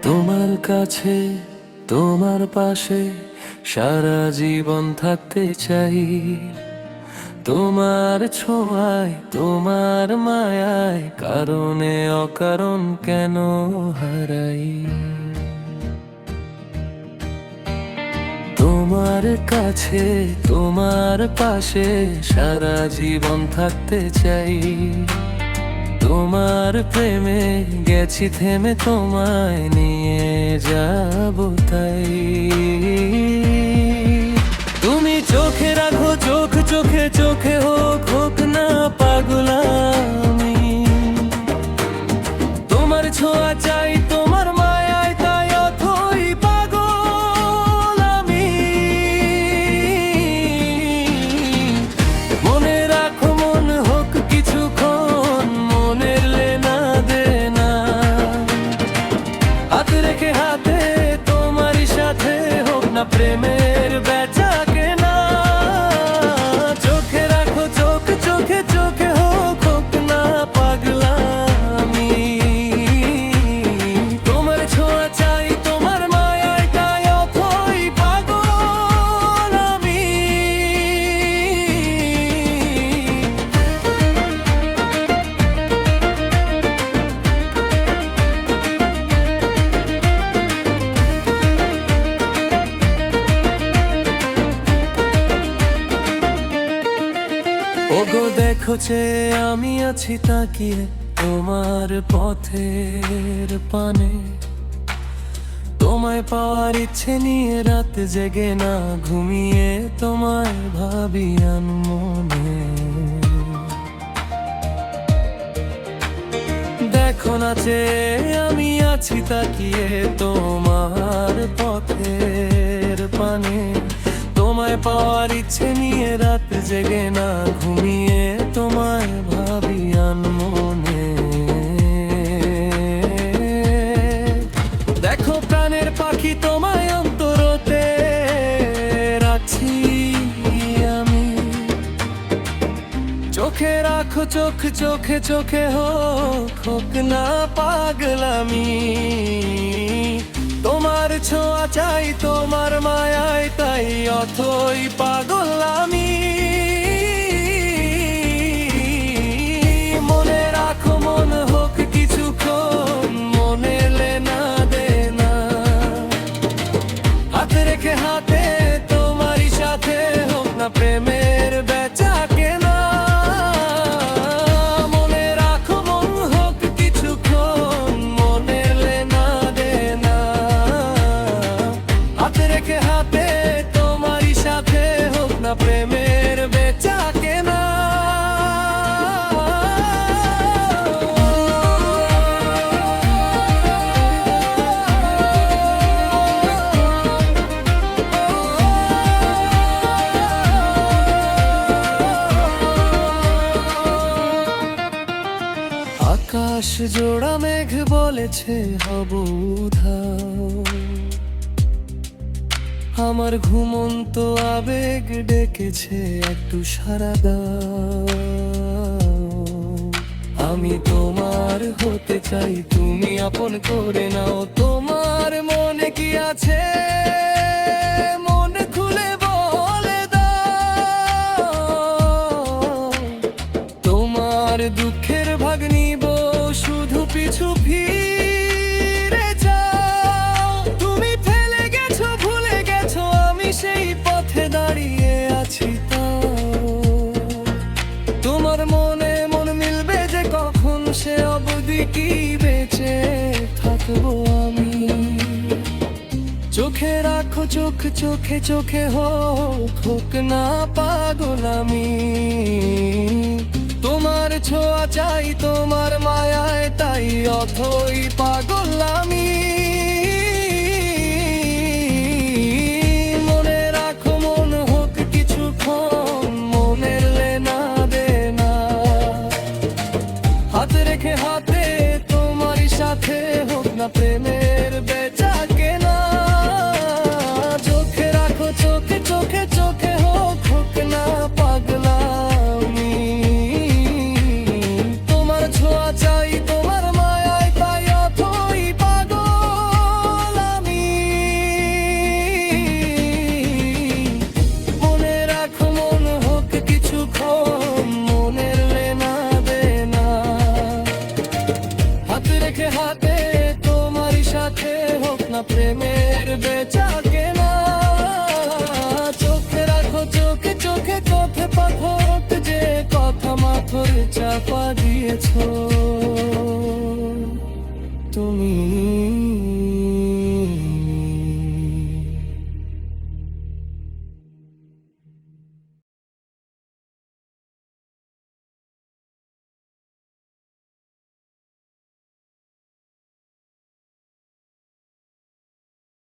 তোমার কাছে, তোমার পাশে সারা জীবন থাকতে চাই। তোমার ছোঁয়ায়, তোমার মায়ায়, কারণে অকারণ কেন হারাই। তোমার কাছে, তোমার পাশে সারা জীবন থাকতে চাই। তোমার প্রেমে গেছি থেমে, তোমায় নিয়ে যাব তাই। তুমি চোখে রাখো, চোখ চোখে চোখে হোক হোক না পাগলামি। তোমার ছোঁয়া চাই, তোমার মায়ায় তাই অথই পাগল আমি। মনে রাখো, মন হোক কিছুক্ষণ মনের লেনা দেনা। হাত রেখে হাতে তোমারই সাথে হোক না প্রেমের বেচা কেনা। চোখে রাখো, চোখ চোখে চোখে হোক হোক না পাগলামি। তোমার ছোঁয়া চাই, তোমার মায়ায় তাই অথই পাগল আমি। ওগো দেখো যে আমি আছি তাকিয়ে তোমার পথের পানে। তোমায় পাওয়ার ইচ্ছে নিয়ে রাত জেগে না ঘুমিয়ে তোমায় ভাবি আনমনে। দেখো না যে আমি আছি তাকিয়ে তোমার পথের পানে। তোমায় পাওয়ার ইচ্ছে নিয়ে রাত জেগে না ঘুমিয়ে তোমায় ভাবি আনমনে। দেখো প্রাণের পাখি তোমায় অন্তরতে রাখছি আমি। চোখে রাখো, চোখ চোখে চোখে হোক হোক না পাগলামি। তোমার ছোঁয়া চাই, তোমার মায়ায় তাই অথই পাগল আমি। মনে রাখো, মন হোক কিছুক্ষণ মনের লেনা দেনা। হাতে রেখে হাতে তোমারই সাথে হোক না প্রেমের বেচা কেনা। মনে রাখো, মন হোক কিছুক্ষণ মনের লেনা দেনা। হাতে রেখে হাতে তোমারই সাথে হোক না প্রেমের বেচা কেনা। আকাশ জোড়া মেঘ বলেছে হব উধাও। আমার ঘুমন্ত আবেগ ডেকেছে একটু সাড়া দাও। আমি তোমার হতে চাই, তুমি আপন করে নাও। তোমার মনে কি আছে মন খুলে বলে দাও। তোমার দুঃখের ভাগ নিব, শুধু পিছু ফিরে যাও। তুমি ফেলে গেছো, ভুলে গেছো, আমি সেই পথে দাঁড়িয়ে আছি তাও। তোমার মনে মন মিলবে যে কখন, সে অবধি কি বেঁচে থাকবো আমি। চোখে রাখো, চোখ চোখে চোখে হোক হোক না পাগল আমি। তোমার ছোঁয়া চাই, তোমার মায়ায় তাই অথই পাগল আমি। মনে রাখো, মন হোক কিছুক্ষণ মনের লেনা দেনা। হাতে রেখে হাতে তোমারই সাথে হোক না প্রেমের বেচা কেনা। চোখে রাখো, চোখে চোখে চোখে হোক হোক না পাগলামি। তোমার ছোঁয়া চাই, তোমার মায়ায় তাই অথই পাগল রাতে তোমারই সাথে হোক না প্রেমের বেচা কেনা। চোখে রাখো চোখে চোখে পথে পাথর যে কথা মাথর চাপা দিয়েছো তুমি।